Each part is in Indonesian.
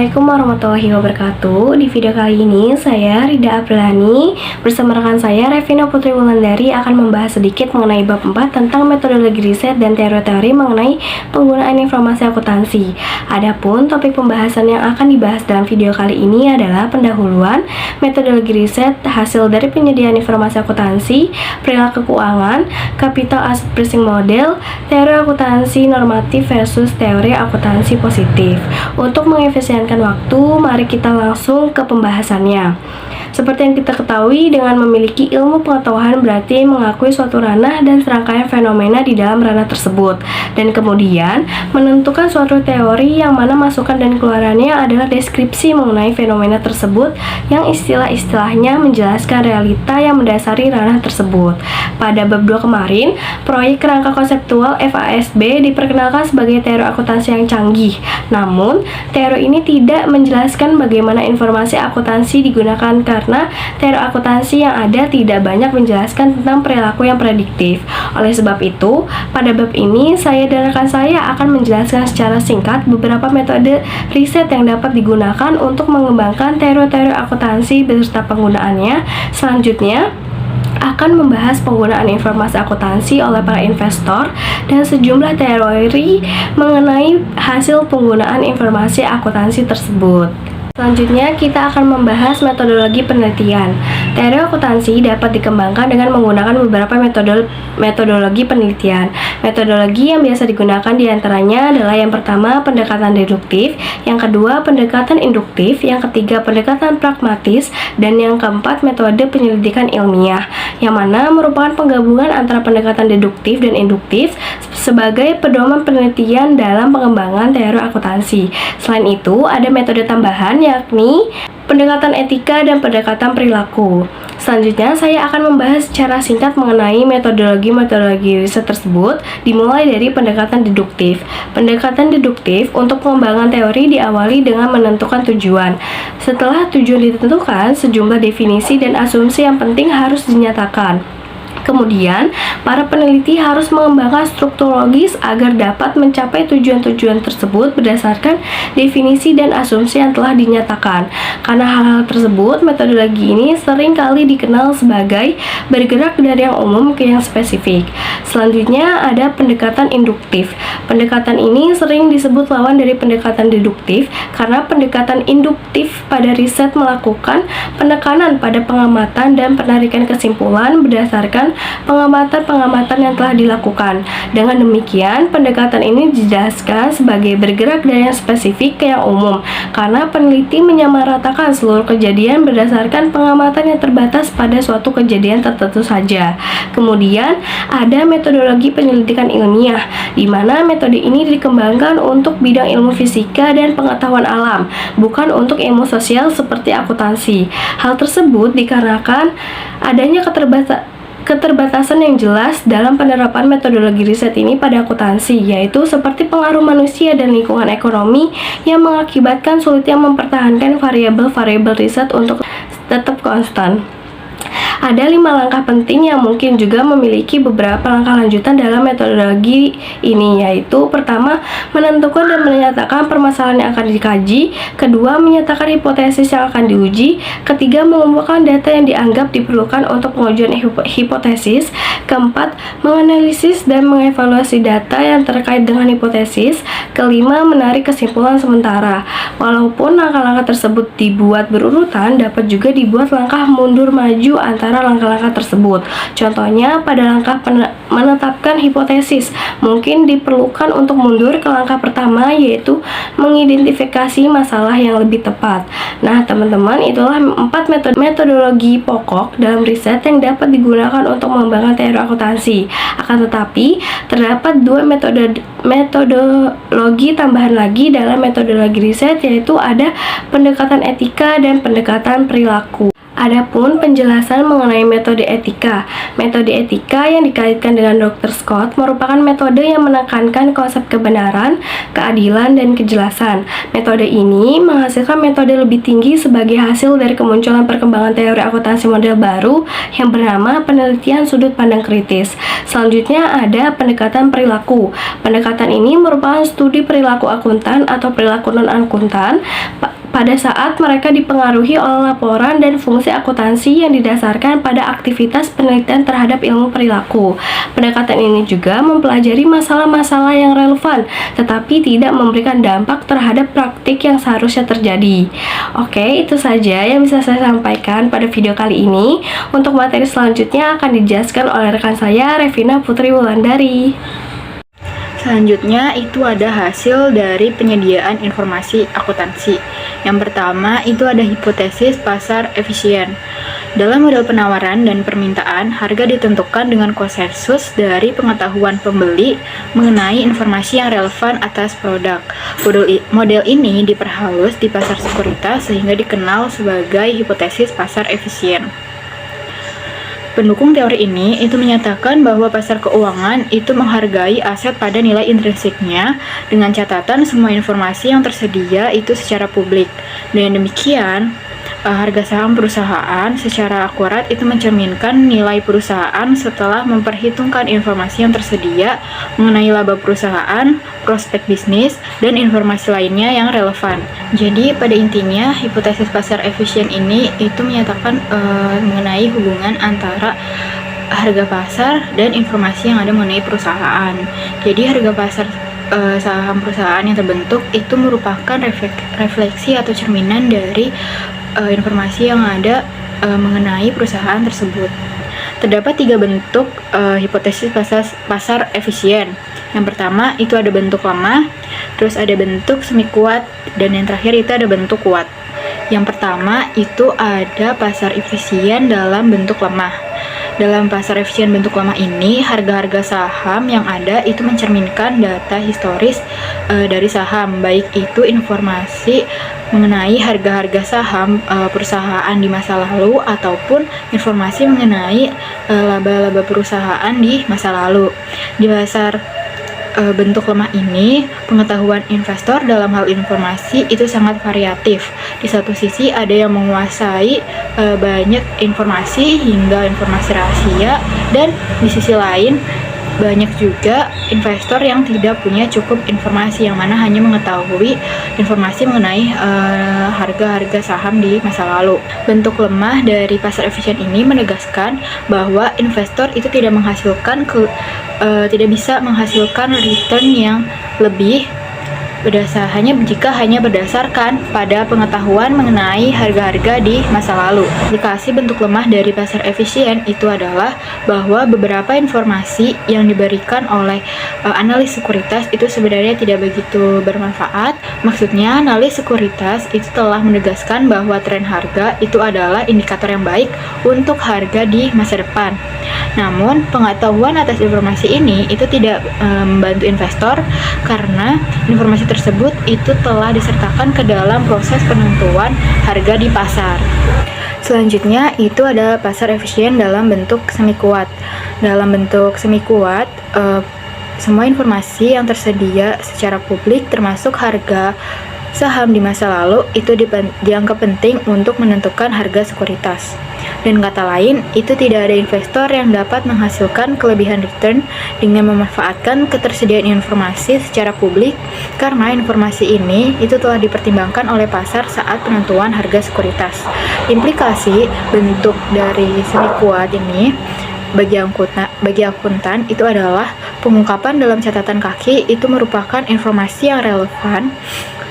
Assalamualaikum warahmatullahi wabarakatuh. Di video kali ini saya Rida Apriliani bersama rekan saya Revina Putri Wulandari akan membahas sedikit mengenai bab 4 tentang metodologi riset dan teori-teori mengenai penggunaan informasi akuntansi. Adapun topik pembahasan yang akan dibahas dalam video kali ini adalah pendahuluan, metodologi riset, hasil dari penyediaan informasi akuntansi, perilaku keuangan, capital asset pricing model, teori akuntansi normatif versus teori akuntansi positif. Untuk mengefisienkan waktu, mari kita langsung ke pembahasannya. Seperti yang kita ketahui, dengan memiliki ilmu pengetahuan berarti mengakui suatu ranah dan serangkaian fenomena di dalam ranah tersebut, dan kemudian menentukan suatu teori yang mana masukan dan keluarannya adalah deskripsi mengenai fenomena tersebut yang istilah-istilahnya menjelaskan realita yang mendasari ranah tersebut. Pada bab 2 kemarin, proyek kerangka konseptual FASB diperkenalkan sebagai teori akuntansi yang canggih. Namun, teori ini tidak menjelaskan bagaimana informasi akuntansi digunakan karena teori akuntansi yang ada tidak banyak menjelaskan tentang perilaku yang prediktif. Oleh sebab itu, pada bab ini saya dan rekan saya akan menjelaskan secara singkat beberapa metode riset yang dapat digunakan untuk mengembangkan teori-teori akuntansi beserta penggunaannya. Selanjutnya, akan membahas penggunaan informasi akuntansi oleh para investor dan sejumlah teori mengenai hasil penggunaan informasi akuntansi tersebut. Selanjutnya, kita akan membahas metodologi penelitian. Teori akuntansi dapat dikembangkan dengan menggunakan beberapa metodologi penelitian. Metodologi yang biasa digunakan diantaranya adalah yang pertama, pendekatan deduktif, yang kedua, pendekatan induktif, yang ketiga, pendekatan pragmatis, dan yang keempat, metode penyelidikan ilmiah, yang mana merupakan penggabungan antara pendekatan deduktif dan induktif sebagai pedoman penelitian dalam pengembangan teori akuntansi. Selain itu, ada metode tambahan yakni pendekatan etika dan pendekatan perilaku. Selanjutnya, saya akan membahas secara singkat mengenai metodologi riset tersebut, dimulai dari pendekatan deduktif. Pendekatan deduktif untuk pengembangan teori diawali dengan menentukan tujuan. Setelah tujuan ditentukan, sejumlah definisi dan asumsi yang penting harus dinyatakan. Kemudian, para peneliti harus mengembangkan struktur logis agar dapat mencapai tujuan-tujuan tersebut berdasarkan definisi dan asumsi yang telah dinyatakan. Karena hal-hal tersebut, metodologi ini sering kali dikenal sebagai bergerak dari yang umum ke yang spesifik. Selanjutnya, ada pendekatan induktif. Pendekatan ini sering disebut lawan dari pendekatan deduktif karena pendekatan induktif pada riset melakukan penekanan pada pengamatan dan penarikan kesimpulan berdasarkan pengamatan-pengamatan yang telah dilakukan. Dengan demikian, pendekatan ini dijelaskan sebagai bergerak dari yang spesifik ke yang umum, karena peneliti menyamaratakan seluruh kejadian berdasarkan pengamatan yang terbatas pada suatu kejadian tertentu saja. Kemudian, ada metodologi penyelidikan ilmiah, di mana metode ini dikembangkan untuk bidang ilmu fisika dan pengetahuan alam, bukan untuk ilmu sosial seperti akuntansi. Hal tersebut dikarenakan adanya keterbatasan yang jelas dalam penerapan metodologi riset ini pada akuntansi, yaitu seperti pengaruh manusia dan lingkungan ekonomi yang mengakibatkan sulitnya mempertahankan variabel-variabel riset untuk tetap konstan. Ada 5 langkah penting yang mungkin juga memiliki beberapa langkah lanjutan dalam metodologi ini, yaitu pertama, menentukan dan menyatakan permasalahan yang akan dikaji, kedua, menyatakan hipotesis yang akan diuji, ketiga, mengumpulkan data yang dianggap diperlukan untuk pengujian hipotesis, keempat, menganalisis dan mengevaluasi data yang terkait dengan hipotesis, kelima, menarik kesimpulan sementara. Walaupun langkah-langkah tersebut dibuat berurutan, dapat juga dibuat langkah mundur maju antara langkah-langkah tersebut. Contohnya, pada langkah menetapkan hipotesis, mungkin diperlukan untuk mundur ke langkah pertama, yaitu mengidentifikasi masalah yang lebih tepat. Nah, teman-teman, itulah 4 metodologi pokok dalam riset yang dapat digunakan untuk mengembangkan teori akuntansi. Akan tetapi, terdapat 2 metodologi tambahan lagi dalam metodologi riset, yaitu ada pendekatan etika dan pendekatan perilaku. Adapun penjelasan mengenai metode etika. Metode etika yang dikaitkan dengan Dr. Scott merupakan metode yang menekankan konsep kebenaran, keadilan, dan kejelasan. Metode ini menghasilkan metode lebih tinggi sebagai hasil dari kemunculan perkembangan teori akuntansi model baru yang bernama penelitian sudut pandang kritis. Selanjutnya ada pendekatan perilaku. Pendekatan ini merupakan studi perilaku akuntan atau perilaku non-akuntan pada saat mereka dipengaruhi oleh laporan dan fungsi akuntansi yang didasarkan pada aktivitas penelitian terhadap ilmu perilaku. Pendekatan ini juga mempelajari masalah-masalah yang relevan, tetapi tidak memberikan dampak terhadap praktik yang seharusnya terjadi. Oke, itu saja yang bisa saya sampaikan pada video kali ini. Untuk materi selanjutnya akan dijelaskan oleh rekan saya, Revina Putri Wulandari. Selanjutnya itu ada hasil dari penyediaan informasi akuntansi. Yang pertama itu ada hipotesis pasar efisien. Dalam model penawaran dan permintaan, harga ditentukan dengan konsensus dari pengetahuan pembeli mengenai informasi yang relevan atas produk. Model ini diperhalus di pasar sekuritas sehingga dikenal sebagai hipotesis pasar efisien. Pendukung teori ini itu menyatakan bahwa pasar keuangan itu menghargai aset pada nilai intrinsiknya dengan catatan semua informasi yang tersedia itu secara publik. Dengan demikian, harga saham perusahaan secara akurat itu mencerminkan nilai perusahaan setelah memperhitungkan informasi yang tersedia mengenai laba perusahaan, prospek bisnis, dan informasi lainnya yang relevan. Jadi pada intinya hipotesis pasar efisien ini itu menyatakan mengenai hubungan antara harga pasar dan informasi yang ada mengenai perusahaan. Jadi harga pasar saham perusahaan yang terbentuk itu merupakan refleksi atau cerminan dari informasi yang ada mengenai perusahaan tersebut. Terdapat 3 bentuk hipotesis pasar efisien. Yang pertama itu ada bentuk lemah, terus ada bentuk semi kuat, dan yang terakhir itu ada bentuk kuat. Yang pertama itu ada pasar efisien dalam bentuk lemah. Dalam pasar efisien bentuk lemah ini, harga-harga saham yang ada itu mencerminkan data historis dari saham, baik itu informasi mengenai harga-harga saham perusahaan di masa lalu ataupun informasi mengenai laba-laba perusahaan di masa lalu. Di pasar bentuk lemah ini, pengetahuan investor dalam hal informasi itu sangat variatif. Di satu sisi ada yang menguasai banyak informasi hingga informasi rahasia, dan di sisi lain banyak juga investor yang tidak punya cukup informasi, yang mana hanya mengetahui informasi mengenai harga-harga saham di masa lalu. Bentuk lemah dari pasar efisien ini menegaskan bahwa investor itu tidak bisa menghasilkan return yang lebih hanya berdasarkan pada pengetahuan mengenai harga-harga di masa lalu. Aplikasi bentuk lemah dari pasar efisien itu adalah bahwa beberapa informasi yang diberikan oleh analis sekuritas itu sebenarnya tidak begitu bermanfaat. Maksudnya, analis sekuritas itu telah menegaskan bahwa tren harga itu adalah indikator yang baik untuk harga di masa depan. Namun, pengetahuan atas informasi ini itu tidak membantu investor karena informasi tersebut itu telah disertakan ke dalam proses penentuan harga di pasar. Selanjutnya itu ada pasar efisien dalam bentuk semi kuat. Dalam bentuk semi kuat, semua informasi yang tersedia secara publik termasuk harga saham di masa lalu itu dianggap penting untuk menentukan harga sekuritas. Dan kata lain, itu tidak ada investor yang dapat menghasilkan kelebihan return dengan memanfaatkan ketersediaan informasi secara publik, karena informasi ini itu telah dipertimbangkan oleh pasar saat penentuan harga sekuritas. Implikasi bentuk dari semi kuat ini bagi akuntan itu adalah pengungkapan dalam catatan kaki itu merupakan informasi yang relevan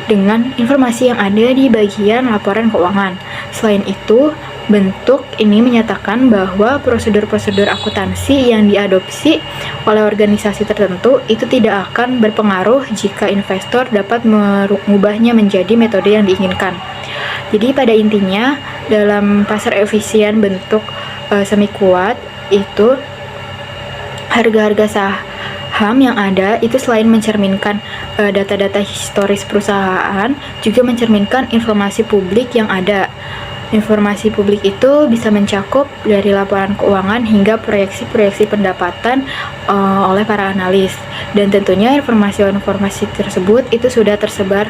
dengan informasi yang ada di bagian laporan keuangan. Selain itu, bentuk ini menyatakan bahwa prosedur-prosedur akuntansi yang diadopsi oleh organisasi tertentu itu tidak akan berpengaruh jika investor dapat mengubahnya menjadi metode yang diinginkan. Jadi pada intinya, dalam pasar efisien bentuk semi kuat itu harga-harga saham yang ada itu selain mencerminkan data-data historis perusahaan, juga mencerminkan informasi publik yang ada. Informasi publik itu bisa mencakup dari laporan keuangan hingga proyeksi-proyeksi pendapatan oleh para analis. Dan tentunya informasi-informasi tersebut itu sudah tersebar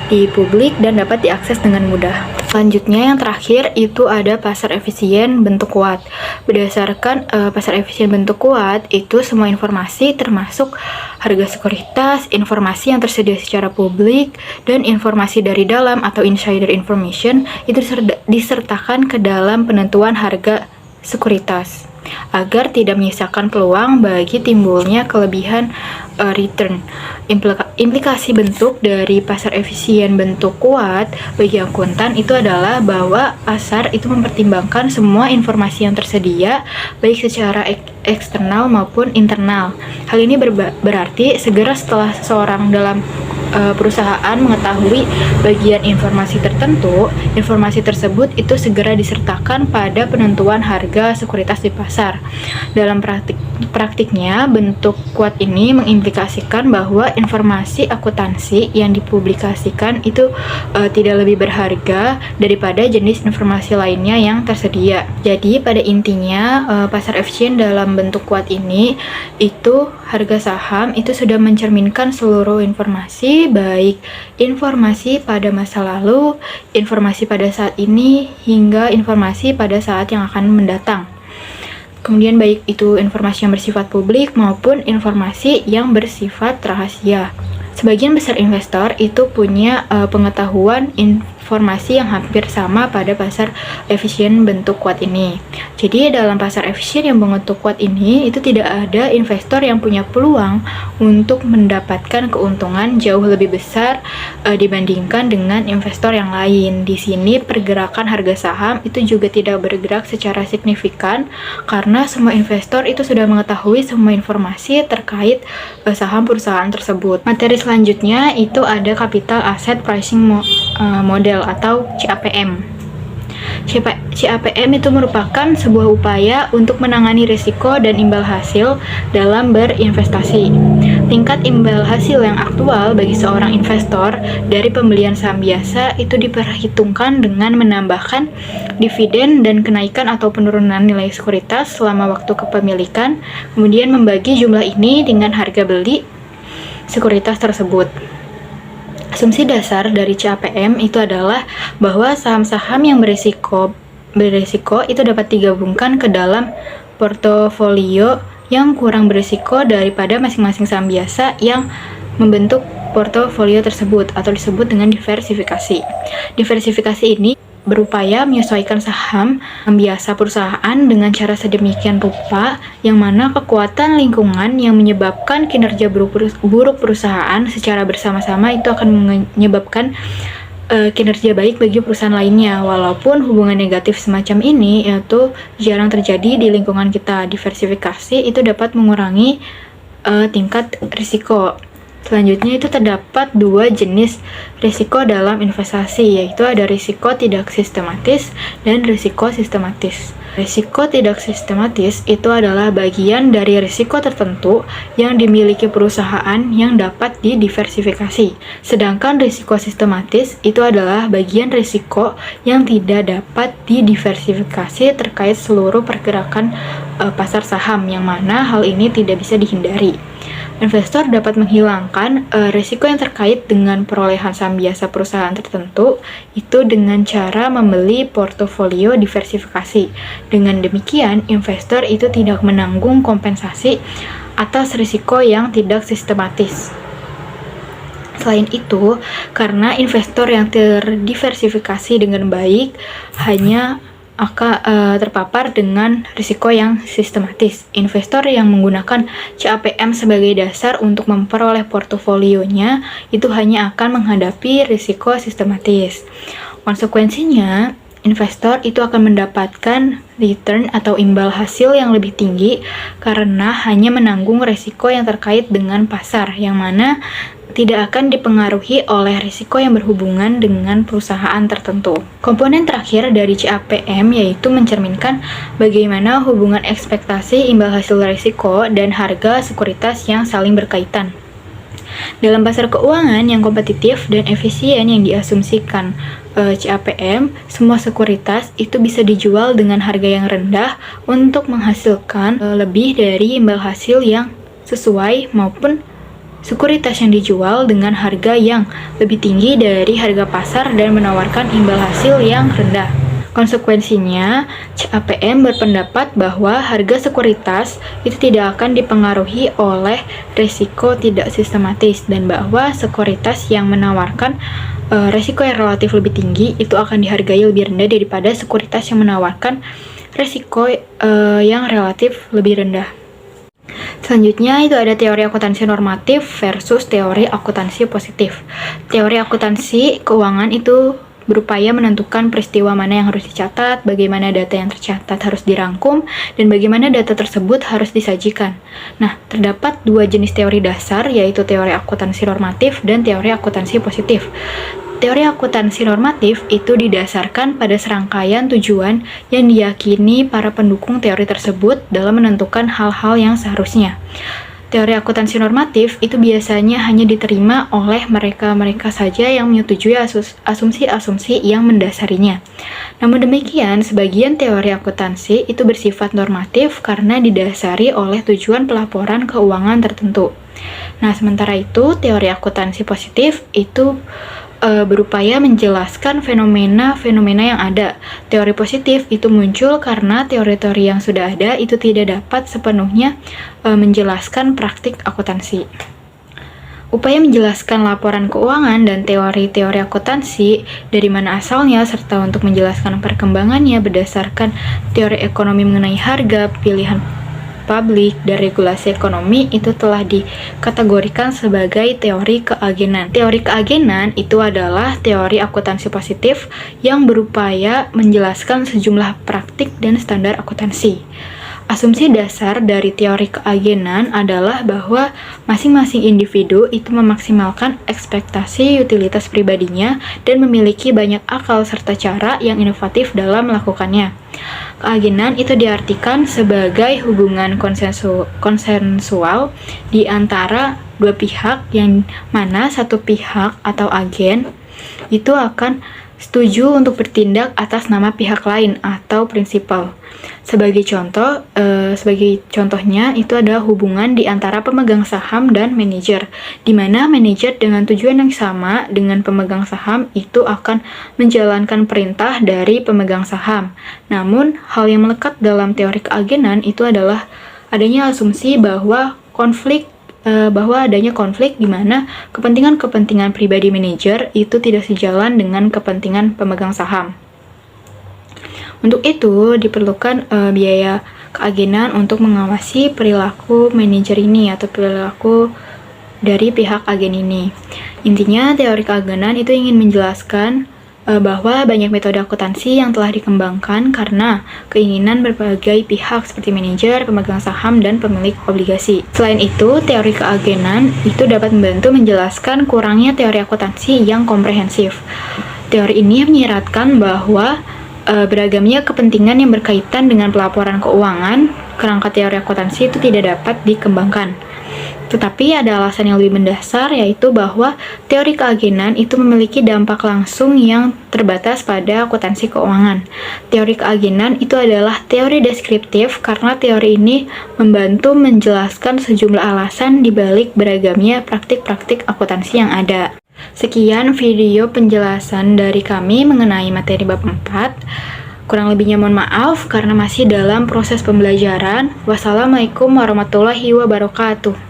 di publik dan dapat diakses dengan mudah. Selanjutnya yang terakhir itu ada pasar efisien bentuk kuat. Berdasarkan pasar efisien bentuk kuat itu semua informasi termasuk harga sekuritas, informasi yang tersedia secara publik, dan informasi dari dalam atau insider information itu disertakan ke dalam penentuan harga sekuritas agar tidak menyisakan peluang bagi timbulnya kelebihan return. Implikasi bentuk dari pasar efisien bentuk kuat bagi akuntan itu adalah bahwa pasar itu mempertimbangkan semua informasi yang tersedia baik secara eksternal maupun internal. Hal ini berarti segera setelah seseorang dalam perusahaan mengetahui bagian informasi tertentu, informasi tersebut itu segera disertakan pada penentuan harga sekuritas di pasar. Dalam praktiknya, bentuk kuat ini mengimplikasikan bahwa informasi akuntansi yang dipublikasikan itu tidak lebih berharga daripada jenis informasi lainnya yang tersedia. Jadi pada intinya pasar efisien dalam bentuk kuat ini itu harga saham itu sudah mencerminkan seluruh informasi, baik informasi pada masa lalu, informasi pada saat ini, hingga informasi pada saat yang akan mendatang. Kemudian baik itu informasi yang bersifat publik maupun informasi yang bersifat rahasia. Sebagian besar investor itu punya pengetahuan informasi yang hampir sama pada pasar efisien bentuk kuat ini. Jadi dalam pasar efisien yang bentuk kuat ini itu tidak ada investor yang punya peluang untuk mendapatkan keuntungan jauh lebih besar dibandingkan dengan investor yang lain. Di sini pergerakan harga saham itu juga tidak bergerak secara signifikan karena semua investor itu sudah mengetahui semua informasi terkait saham perusahaan tersebut. Materi selanjutnya itu ada capital asset pricing model atau CAPM. CAPM itu merupakan sebuah upaya untuk menangani risiko dan imbal hasil dalam berinvestasi. Tingkat imbal hasil yang aktual bagi seorang investor dari pembelian saham biasa itu diperhitungkan dengan menambahkan dividen dan kenaikan atau penurunan nilai sekuritas selama waktu kepemilikan, kemudian membagi jumlah ini dengan harga beli sekuritas tersebut. Asumsi dasar dari CAPM itu adalah bahwa saham-saham yang berisiko itu dapat digabungkan ke dalam portofolio yang kurang berisiko daripada masing-masing saham biasa yang membentuk portofolio tersebut atau disebut dengan diversifikasi. Diversifikasi ini berupaya menyesuaikan saham biasa perusahaan dengan cara sedemikian rupa yang mana kekuatan lingkungan yang menyebabkan kinerja buruk perusahaan secara bersama-sama itu akan menyebabkan kinerja baik bagi perusahaan lainnya. Walaupun hubungan negatif semacam ini itu jarang terjadi di lingkungan kita, diversifikasi itu dapat mengurangi tingkat risiko. Selanjutnya itu terdapat dua jenis risiko dalam investasi, yaitu ada risiko tidak sistematis dan risiko sistematis. Risiko tidak sistematis itu adalah bagian dari risiko tertentu yang dimiliki perusahaan yang dapat didiversifikasi. Sedangkan risiko sistematis itu adalah bagian risiko yang tidak dapat didiversifikasi terkait seluruh pergerakan pasar saham, yang mana hal ini tidak bisa dihindari. Investor dapat menghilangkan risiko yang terkait dengan perolehan saham biasa perusahaan tertentu itu dengan cara membeli portofolio diversifikasi. Dengan demikian, investor itu tidak menanggung kompensasi atas risiko yang tidak sistematis. Selain itu, karena investor yang terdiversifikasi dengan baik hanya akan terpapar dengan risiko yang sistematis. Investor yang menggunakan CAPM sebagai dasar untuk memperoleh portofolionya itu hanya akan menghadapi risiko sistematis. Konsekuensinya, investor itu akan mendapatkan return atau imbal hasil yang lebih tinggi karena hanya menanggung risiko yang terkait dengan pasar, yang mana tidak akan dipengaruhi oleh risiko yang berhubungan dengan perusahaan tertentu. Komponen terakhir dari CAPM yaitu mencerminkan bagaimana hubungan ekspektasi imbal hasil risiko dan harga sekuritas yang saling berkaitan. Dalam pasar keuangan yang kompetitif dan efisien yang diasumsikan CAPM, semua sekuritas itu bisa dijual dengan harga yang rendah untuk menghasilkan lebih dari imbal hasil yang sesuai, maupun sekuritas yang dijual dengan harga yang lebih tinggi dari harga pasar dan menawarkan imbal hasil yang rendah. Konsekuensinya, CAPM berpendapat bahwa harga sekuritas itu tidak akan dipengaruhi oleh risiko tidak sistematis, dan bahwa sekuritas yang menawarkan risiko yang relatif lebih tinggi itu akan dihargai lebih rendah daripada sekuritas yang menawarkan risiko yang relatif lebih rendah. Selanjutnya itu ada teori akuntansi normatif versus teori akuntansi positif. Teori akuntansi keuangan itu berupaya menentukan peristiwa mana yang harus dicatat, bagaimana data yang tercatat harus dirangkum, dan bagaimana data tersebut harus disajikan. Nah, terdapat dua jenis teori dasar, yaitu teori akuntansi normatif dan teori akuntansi positif. Teori akuntansi normatif itu didasarkan pada serangkaian tujuan yang diyakini para pendukung teori tersebut dalam menentukan hal-hal yang seharusnya. Teori akuntansi normatif itu biasanya hanya diterima oleh mereka-mereka saja yang menyetujui asumsi-asumsi yang mendasarinya. Namun demikian, sebagian teori akuntansi itu bersifat normatif karena didasari oleh tujuan pelaporan keuangan tertentu. Nah, sementara itu, teori akuntansi positif itu berupaya menjelaskan fenomena-fenomena yang ada. Teori positif itu muncul karena teori-teori yang sudah ada itu tidak dapat sepenuhnya menjelaskan praktik akuntansi. Upaya menjelaskan laporan keuangan dan teori-teori akuntansi dari mana asalnya, serta untuk menjelaskan perkembangannya berdasarkan teori ekonomi mengenai harga, pilihan publik, dan regulasi ekonomi itu telah dikategorikan sebagai teori keagenan. Teori keagenan itu adalah teori akuntansi positif yang berupaya menjelaskan sejumlah praktik dan standar akuntansi. Asumsi dasar dari teori keagenan adalah bahwa masing-masing individu itu memaksimalkan ekspektasi utilitas pribadinya dan memiliki banyak akal serta cara yang inovatif dalam melakukannya. Keagenan itu diartikan sebagai hubungan konsensual di antara dua pihak, yang mana satu pihak atau agen itu akan setuju untuk bertindak atas nama pihak lain atau prinsipal. Sebagai contohnya itu adalah hubungan di antara pemegang saham dan manajer, di mana manajer dengan tujuan yang sama dengan pemegang saham itu akan menjalankan perintah dari pemegang saham. Namun, hal yang melekat dalam teori keagenan itu adalah adanya asumsi bahwa adanya konflik di mana kepentingan-kepentingan pribadi manajer itu tidak sejalan dengan kepentingan pemegang saham. Untuk itu, diperlukan biaya keagenan untuk mengawasi perilaku manajer ini atau perilaku dari pihak agen ini. Intinya, teori keagenan itu ingin menjelaskan bahwa banyak metode akuntansi yang telah dikembangkan karena keinginan berbagai pihak seperti manajer, pemegang saham, dan pemilik obligasi. Selain itu, teori keagenan itu dapat membantu menjelaskan kurangnya teori akuntansi yang komprehensif. Teori ini menyiratkan bahwa beragamnya kepentingan yang berkaitan dengan pelaporan keuangan, kerangka teori akuntansi itu tidak dapat dikembangkan. Tetapi ada alasan yang lebih mendasar, yaitu bahwa teori keagenan itu memiliki dampak langsung yang terbatas pada akuntansi keuangan. Teori keagenan itu adalah teori deskriptif karena teori ini membantu menjelaskan sejumlah alasan di balik beragamnya praktik-praktik akuntansi yang ada. Sekian video penjelasan dari kami mengenai materi bab 4. Kurang lebihnya mohon maaf karena masih dalam proses pembelajaran. Wassalamualaikum warahmatullahi wabarakatuh.